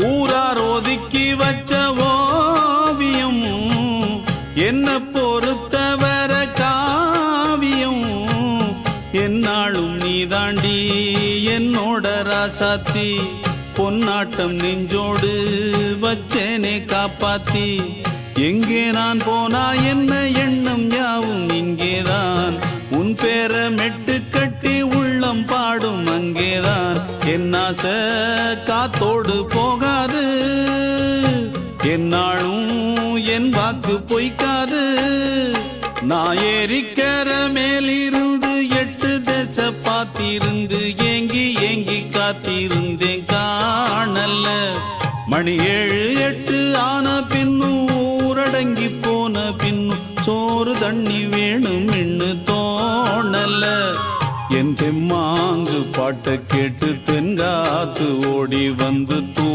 ஊரார் ஒதுக்கி வச்ச ஓவியம் என்ன பொறுத்தவர காவியம் என்னாலும் நீதாண்டி என்னோட ராசாத்தி பொன்னாட்டம் நெஞ்சோடு வச்சேனே காப்பாத்தி எங்கே நான் போனா என்ன எண்ணம் யாவும் இங்கேதான் உன் பேர மெட்டு கட்டி உள்ளம் பாடும் அங்கேதான் என் ஆசை காத்தோடு போகாது என்னாலும் என் வாக்கு பொய்க்காது நான் ஏறிக்கர மேலிருந்து 8 தேச பார்த்திருந்து ஏங்கி ஏங்கி காத்திருந்தேன் காணல்ல மணி 7 8 ஆன பின்னும் ஊரடங்கி போன பின்னும் சோறு தண்ணி வேணும் என்று தோணல என் தெம்மாங்கு பாட்டை கேட்டு தென்காத்து ஓடி வந்து